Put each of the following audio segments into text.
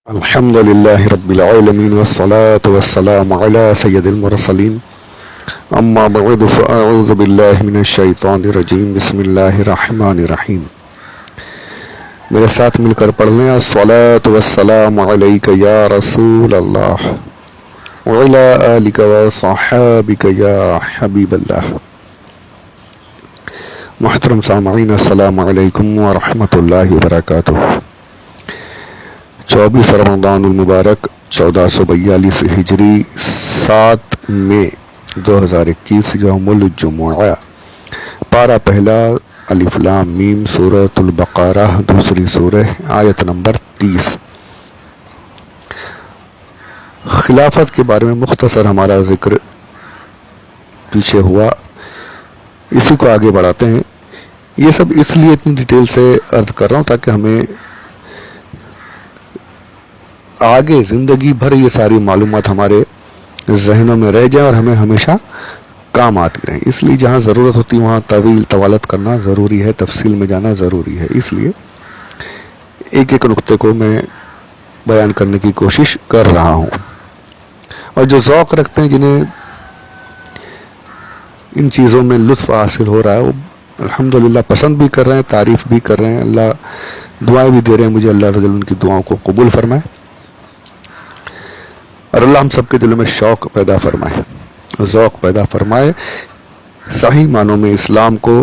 الحمد لله رب العالمين والصلاة والسلام على سيد المرسلين أما بعد فأعوذ بالله من الشيطان الرجيم بسم الله الرحمن الرحيم. میرے ساتھ مل کر پڑھ لیں الصلاة والسلام علیک یا رسول اللہ وعلی آلک وصحابک یا حبیب اللہ. محترم سامعین السلام علیکم ورحمۃ اللہ وبرکاتہ. 24 رمضان المبارک 1442 ہجری 7 مئی 2021 یوم الجمعہ. پارہ پہلا الف لام میم سورۃ البقرہ دوسری سورہ آیت نمبر 30. خلافت کے بارے میں مختصر ہمارا ذکر پیچھے ہوا، اسی کو آگے بڑھاتے ہیں. یہ سب اس لیے اتنی ڈیٹیل سے عرض کر رہا ہوں تاکہ ہمیں آگے زندگی بھر یہ ساری معلومات ہمارے ذہنوں میں رہ جائیں اور ہمیں ہمیشہ کام آتی رہیں. اس لیے جہاں ضرورت ہوتی ہے وہاں طویل طوالت کرنا ضروری ہے، تفصیل میں جانا ضروری ہے. اس لیے ایک ایک نقطے کو میں بیان کرنے کی کوشش کر رہا ہوں. اور جو ذوق رکھتے ہیں، جنہیں ان چیزوں میں لطف حاصل ہو رہا ہے، وہ الحمدللہ پسند بھی کر رہے ہیں، تعریف بھی کر رہے ہیں. اللہ دعائیں بھی دے رہے ہیں مجھے، اللہ تعالی ان کی دعاؤں کو قبول فرمائے اور اللہ ہم سب کے دلوں میں شوق پیدا فرمائے، ذوق پیدا فرمائے، صحیح معنوں میں اسلام کو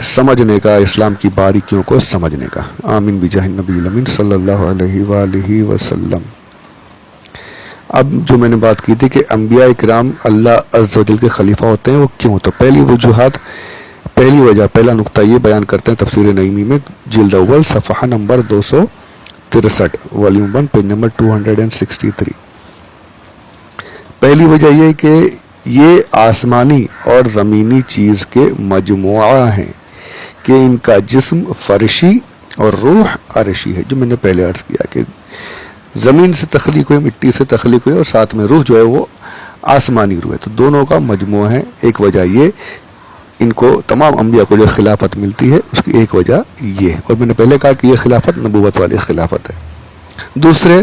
سمجھنے کا، اسلام کی باریکیوں کو سمجھنے کا. آمین بجاہ النبی الامین صلی اللہ علیہ وآلہ وسلم. اب جو میں نے بات کی تھی کہ انبیاء کرام اللہ عز و جل کے خلیفہ ہوتے ہیں، وہ کیوں؟ تو پہلی وجوہات، پہلی وجہ، پہلا نقطہ یہ بیان کرتے ہیں تفسیر نعیمی میں جلد اول صفحہ نمبر 263 والیوم 1 پیج نمبر 263. پہلی وجہ یہ کہ یہ آسمانی اور زمینی چیز کے مجموعہ ہیں کہ ان کا جسم فرشی اور روح عرشی ہے. جو میں نے پہلے عرض کیا کہ زمین سے تخلیق ہوئے، مٹی سے تخلیق ہوئے، اور ساتھ میں روح جو ہے وہ آسمانی روح ہے. تو دونوں کا مجموعہ ہے. ایک وجہ یہ، ان کو تمام انبیاء کو جو خلافت ملتی ہے اس کی ایک وجہ یہ. اور میں نے پہلے کہا کہ یہ خلافت نبوت والی خلافت ہے. دوسرے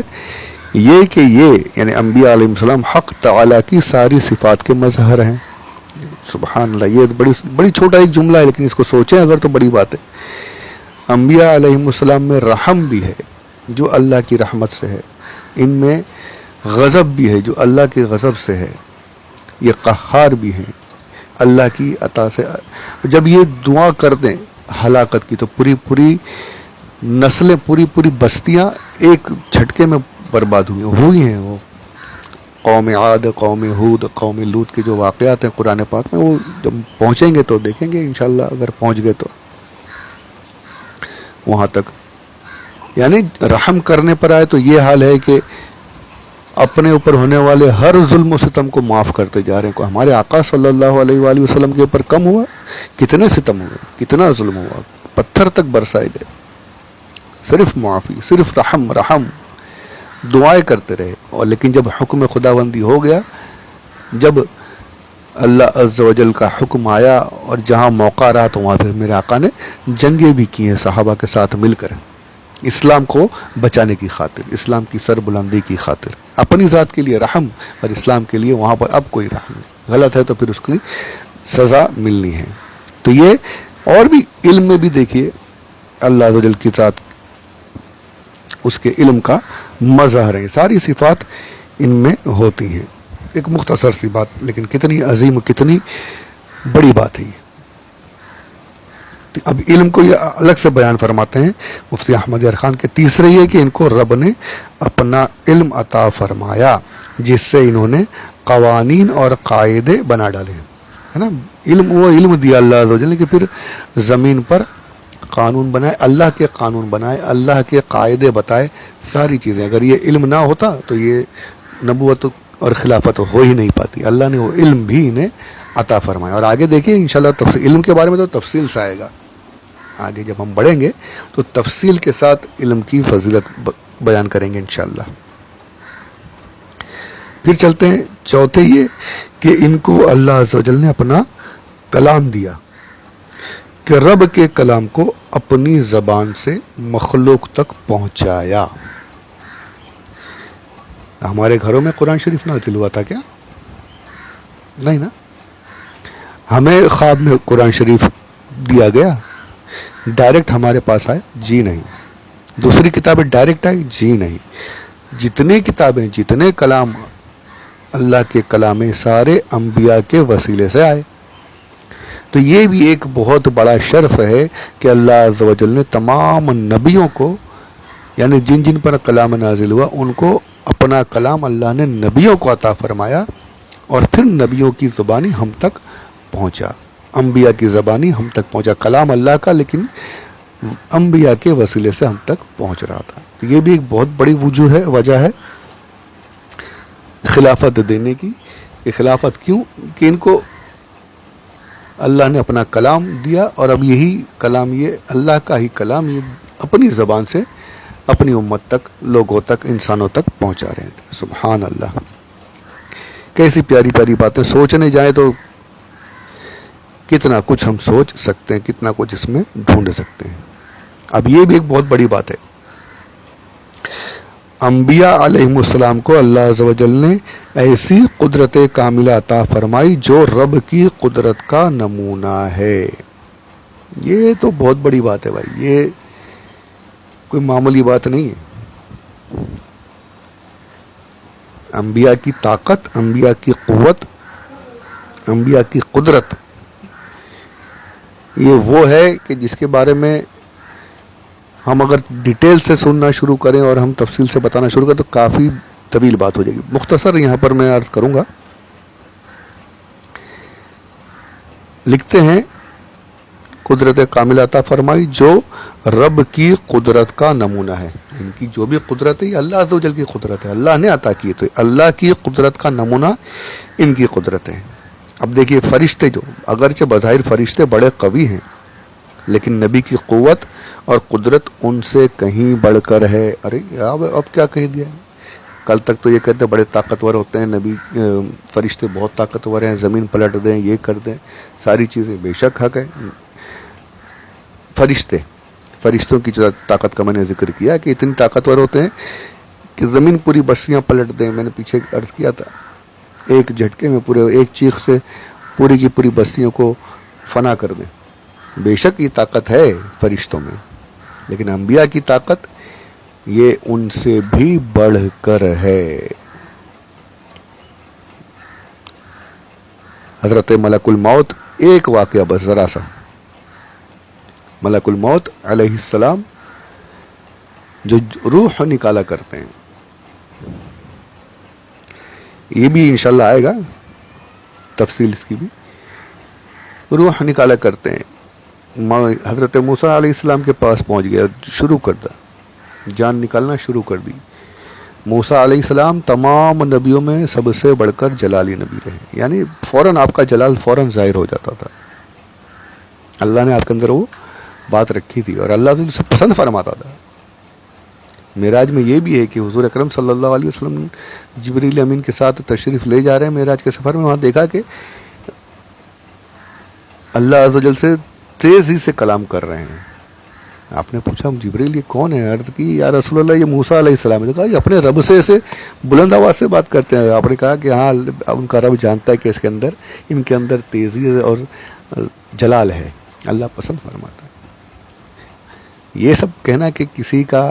یہ کہ یہ یعنی انبیاء علیہ السلام حق تعالی کی ساری صفات کے مظہر ہیں. سبحان اللہ، یہ بڑی چھوٹا ایک جملہ ہے، لیکن اس کو سوچیں اگر تو بڑی بات ہے. انبیاء علیہ السلام میں رحم بھی ہے جو اللہ کی رحمت سے ہے، ان میں غضب بھی ہے جو اللہ کے غضب سے ہے، یہ قہار بھی ہیں اللہ کی عطا سے. جب یہ دعا کر دیں ہلاکت کی تو پوری نسلیں، پوری بستیاں ایک جھٹکے میں برباد ہوئی ہیں. وہ قوم عاد، قوم ہود، قوم لوط کے جو واقعات ہیں قرآن پاک میں، وہ جب پہنچیں گے تو دیکھیں گے انشاءاللہ، اگر پہنچ گئے تو وہاں تک. یعنی رحم کرنے پر آئے تو یہ حال ہے کہ اپنے اوپر ہونے والے ہر ظلم و ستم کو معاف کرتے جا رہے ہیں. ہمارے آقا صلی اللہ علیہ وآلہ وسلم کے اوپر کم ہوا؟ کتنے ستم ہوئے، کتنا ظلم ہوا، پتھر تک برسائے گئے. صرف معافی، صرف رحم دعائیں کرتے رہے. اور لیکن جب حکم خداوندی ہو گیا، جب اللہ عز و جل کا حکم آیا اور جہاں موقع رہا تو وہاں پھر میرے آقا نے جنگیں بھی کی ہیں صحابہ کے ساتھ مل کر، اسلام کو بچانے کی خاطر، اسلام کی سر بلندی کی خاطر. اپنی ذات کے لیے رحم اور اسلام کے لیے وہاں پر اب کوئی رحم نہیں. غلط ہے تو پھر اس کی سزا ملنی ہے. تو یہ اور بھی علم میں بھی دیکھیے اللہ عز و جل کی ذات، اس کے علم کا مظہر ہے. ساری صفات ان میں ہوتی ہیں. ایک مختصر سی بات، لیکن کتنی عظیم، کتنی بڑی بات ہے یہ. اب علم کو یہ الگ سے بیان فرماتے ہیں مفتی احمد یار خان کے. تیسرے یہ کہ ان کو رب نے اپنا علم عطا فرمایا جس سے انہوں نے قوانین اور قاعدے بنا ڈالے ہیں، ہے نا. وہ علم دیا اللہ عز و جل کہ پھر زمین پر قانون بنائے، اللہ کے قانون بنائے، اللہ کے قاعدے بتائے، ساری چیزیں. اگر یہ علم نہ ہوتا تو یہ نبوت اور خلافت ہو ہی نہیں پاتی. اللہ نے وہ علم بھی انہیں عطا فرمایا. اور آگے دیکھیے انشاءاللہ علم کے بارے میں تو تفصیل سے آئے گا. آگے جب ہم بڑھیں گے تو تفصیل کے ساتھ علم کی فضیلت بیان کریں گے انشاءاللہ. پھر چلتے ہیں چوتھے یہ کہ ان کو اللہ عز و جل نے اپنا کلام دیا، کہ رب کے کلام کو اپنی زبان سے مخلوق تک پہنچایا. ہمارے گھروں میں قرآن شریف نازل ہوا تھا کیا؟ نہیں نا. ہمیں خواب میں قرآن شریف دیا گیا، ڈائریکٹ ہمارے پاس آئے؟ جی نہیں. دوسری کتابیں ڈائریکٹ آئی؟ جی نہیں. جتنے کتابیں، جتنے کلام اللہ کے کلام سارے انبیاء کے وسیلے سے آئے. تو یہ بھی ایک بہت بڑا شرف ہے کہ اللہ عز و جل نے تمام نبیوں کو، یعنی جن جن پر کلام نازل ہوا ان کو اپنا کلام اللہ نے نبیوں کو عطا فرمایا، اور پھر نبیوں کی زبانی ہم تک پہنچا، انبیاء کی زبانی ہم تک پہنچا. کلام اللہ کا لیکن انبیاء کے وسیلے سے ہم تک پہنچ رہا تھا. تو یہ بھی ایک بہت بڑی وجہ ہے خلافت دینے کی. کہ خلافت کیوں؟ کہ ان کو اللہ نے اپنا کلام دیا، اور اب یہی کلام، یہ اللہ کا ہی کلام، یہ اپنی زبان سے اپنی امت تک، لوگوں تک، انسانوں تک پہنچا رہے ہیں. سبحان اللہ. کیسی پیاری پیاری باتیں. سوچنے جائیں تو کتنا کچھ ہم سوچ سکتے ہیں، کتنا کچھ اس میں ڈھونڈ سکتے ہیں. اب یہ بھی ایک بہت بڑی بات ہے. انبیاء علیہم السلام کو اللہ عز و جل نے ایسی قدرت کاملہ عطا فرمائی جو رب کی قدرت کا نمونہ ہے. یہ تو بہت بڑی بات ہے بھائی، یہ کوئی معمولی بات نہیں ہے. انبیاء کی طاقت، انبیاء کی قوت، انبیاء کی قدرت، یہ وہ ہے کہ جس کے بارے میں ہم اگر ڈیٹیل سے سننا شروع کریں اور ہم تفصیل سے بتانا شروع کریں تو کافی طویل بات ہو جائے گی. مختصر یہاں پر میں عرض کروں گا. لکھتے ہیں قدرت کاملہ عطا فرمائی جو رب کی قدرت کا نمونہ ہے. ان کی جو بھی قدرت ہے یہ اللہ عز و جل کی قدرت ہے، اللہ نے عطا کی. تو اللہ کی قدرت کا نمونہ ان کی قدرت ہے. اب دیکھیے فرشتے، جو اگرچہ بظاہر فرشتے بڑے قوی ہیں لیکن نبی کی قوت اور قدرت ان سے کہیں بڑھ کر ہے. ارے اب کیا کہہ دیا ہے؟ کل تک تو یہ کہتے ہیں بڑے طاقتور ہوتے ہیں نبی، فرشتے بہت طاقتور ہیں، زمین پلٹ دیں، یہ کر دیں، ساری چیزیں. بے شک حق ہے. فرشتوں کی جو طاقت کا میں نے ذکر کیا کہ اتنی طاقتور ہوتے ہیں کہ زمین پوری بستیاں پلٹ دیں. میں نے پیچھے عرض کیا تھا، ایک جھٹکے میں، پورے ایک چیخ سے پوری کی پوری بستیوں کو فنا کر دیں. بے شک یہ طاقت ہے فرشتوں میں، لیکن انبیاء کی طاقت یہ ان سے بھی بڑھ کر ہے. حضرت ملک الموت، ایک واقعہ بس ذرا سا. ملک الموت علیہ السلام جو روح نکالا کرتے ہیں، یہ بھی انشاءاللہ آئے گا تفصیل اس کی بھی. روح نکالا کرتے ہیں. حضرت موسیٰ علیہ السلام کے پاس پہنچ گیا، شروع کر دا، جان نکالنا شروع کر دی. موسیٰ علیہ السلام تمام نبیوں میں سب سے بڑھ کر جلالی نبی رہے، یعنی فوراً آپ کا جلال فوراً ظاہر ہو جاتا تھا. اللہ نے آپ کے اندر وہ بات رکھی تھی اور اللہ اسے پسند فرماتا تھا. معراج میں یہ بھی ہے کہ حضور اکرم صلی اللہ علیہ وسلم جبریل امین کے ساتھ تشریف لے جا رہے ہیں معراج کے سفر میں. وہاں دیکھا کہ اللہ عز و جل سے تیزی سے کلام کر رہے ہیں. آپ نے پوچھا جبریل یہ کون ہے؟ عرض کی یا رسول اللہ یہ موسیٰ علیہ السلام. نے کہا یہ اپنے رب سے ایسے بلند آواز سے بات کرتے ہیں. آپ نے کہا کہ ہاں ان کا رب جانتا ہے کہ اس کے اندر، ان کے اندر تیزی اور جلال ہے، اللہ پسند فرماتا ہے. یہ سب کہنا کہ کسی کا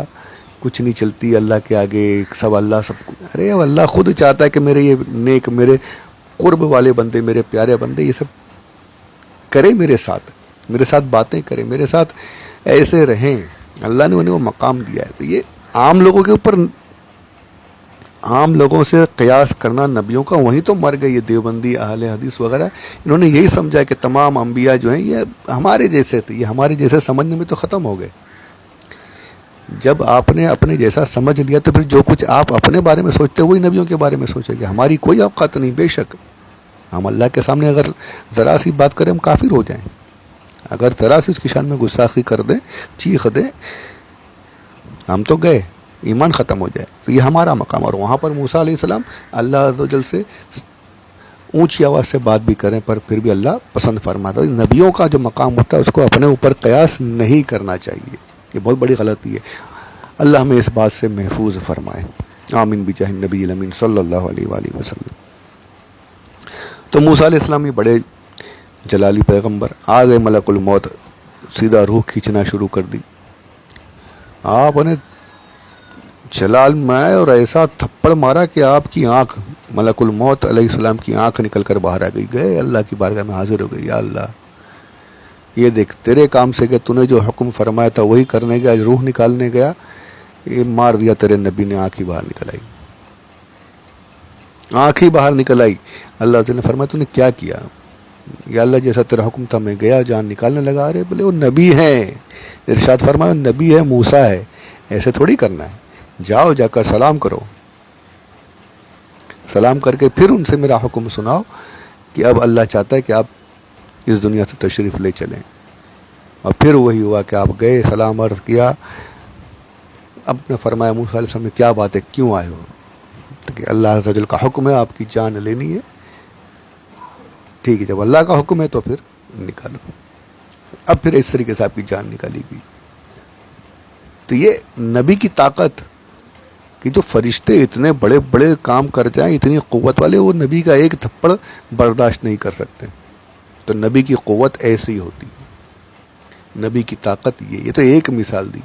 کچھ نہیں چلتی اللہ کے آگے، سب اللہ سب کچھ، ارے اب اللہ خود چاہتا ہے کہ میرے یہ نیک، میرے قرب والے بندے، میرے پیارے بندے یہ سب کرے، میرے ساتھ باتیں کریں، میرے ساتھ ایسے رہیں. اللہ نے انہیں وہ مقام دیا ہے. تو یہ عام لوگوں کے اوپر، عام لوگوں سے قیاس کرنا نبیوں کا، وہیں تو مر گئے یہ دیوبندی اہل حدیث وغیرہ. انہوں نے یہی سمجھا کہ تمام انبیاء جو ہیں یہ ہمارے جیسے تھے، یہ ہمارے جیسے سمجھنے میں تو ختم ہو گئے. جب آپ نے اپنے جیسا سمجھ لیا تو پھر جو کچھ آپ اپنے بارے میں سوچتے وہی نبیوں کے بارے میں سوچے گے. ہماری کوئی اوقات نہیں. بے شک ہم اللہ کے سامنے اگر ذرا سی بات کریں ہم کافر ہو جائیں، اگر ذرا سی اس کی شان میں گستاخی کر دیں، چیخ دیں، ہم تو گئے، ایمان ختم ہو جائے. تو یہ ہمارا مقام. اور وہاں پر موسیٰ علیہ السلام اللہ عز و جل سے اونچی آواز سے بات بھی کریں پر پھر بھی اللہ پسند فرماتا ہے. نبیوں کا جو مقام ہوتا ہے اس کو اپنے اوپر قیاس نہیں کرنا چاہیے. یہ بہت بڑی غلطی ہے. اللہ ہمیں اس بات سے محفوظ فرمائے. آمین بجاہ النبی الامین صلی اللہ علیہ وآلہ وسلم۔ تو موسیٰ علیہ السلام یہ بڑے جلالی پیغمبر، آ گئے ملک الموت، سیدھا روح کھینچنا شروع کر دی۔ آپ نے جلال میں اور ایسا تھپڑ مارا کہ آپ کی آنکھ، ملک الموت علیہ السلام کی آنکھ نکل کر باہر آ گئی، گئے اللہ کی بارگاہ میں حاضر ہو گئی، یا اللہ یہ دیکھ تیرے کام سے کہ تو نے جو حکم فرمایا تھا وہی کرنے گیا، روح نکالنے گیا، یہ مار دیا تیرے نبی نے، آنکھ ہی باہر نکل آئی، آنکھ ہی باہر نکل آئی۔ اللہ تعالیٰ نے فرمایا تو نے کیا کیا؟ یا اللہ جیسا تیرا حکم تھا میں گیا، جان نکالنے لگا۔ ارے بولے وہ نبی ہیں، ارشاد فرمایا نبی ہے، موسیٰ ہے، ایسے تھوڑی کرنا ہے، جاؤ جا کر سلام کرو، سلام کر کے پھر ان سے میرا حکم سناؤ کہ اب اللہ چاہتا ہے کہ آپ اس دنیا سے تشریف لے چلیں۔ اور پھر وہی ہوا کہ آپ گئے، سلام عرض کیا، اب نے فرمایا موسیٰ علیہ السلام نے کیا بات ہے، کیوں آئے ہو؟ کہ اللہ عز و جل کا حکم ہے آپ کی جان لینی ہے۔ ٹھیک ہے، جب اللہ کا حکم ہے تو پھر نکالو۔ اب پھر اس طریقے سے آپ کی جان نکالی گئی۔ تو یہ نبی کی طاقت کہ جو فرشتے اتنے بڑے بڑے کام کر جائیں، اتنی قوت والے، وہ نبی کا ایک تھپڑ برداشت نہیں کر سکتے۔ تو نبی کی قوت ایسی ہوتی ہے، نبی کی طاقت یہ تو ایک مثال دی۔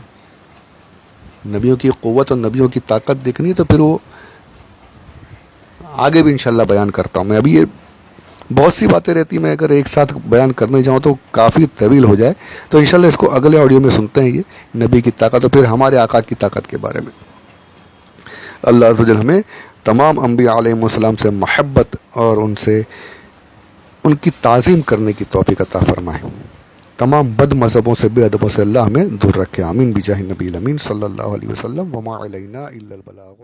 نبیوں کی قوت اور نبیوں کی طاقت دیکھنی ہے تو پھر وہ آگے بھی انشاءاللہ بیان کرتا ہوں میں۔ ابھی یہ بہت سی باتیں رہتی ہیں، میں اگر ایک ساتھ بیان کرنے جاؤں تو کافی طویل ہو جائے، تو انشاءاللہ اس کو اگلے آڈیو میں سنتے ہیں، یہ نبی کی طاقت اور پھر ہمارے آقا کی طاقت کے بارے میں۔ اللہ عز و جل ہمیں تمام انبیاء علیہ السلام سے محبت اور ان کی تعظیم کرنے کی توفیق عطا فرمائے۔ تمام بد مذہبوں سے، بے ادبوں سے اللہ ہمیں دور رکھے، آمین بجاہ النبی الامین صلی اللہ علیہ وسلم، وما علینا الا البلاغ۔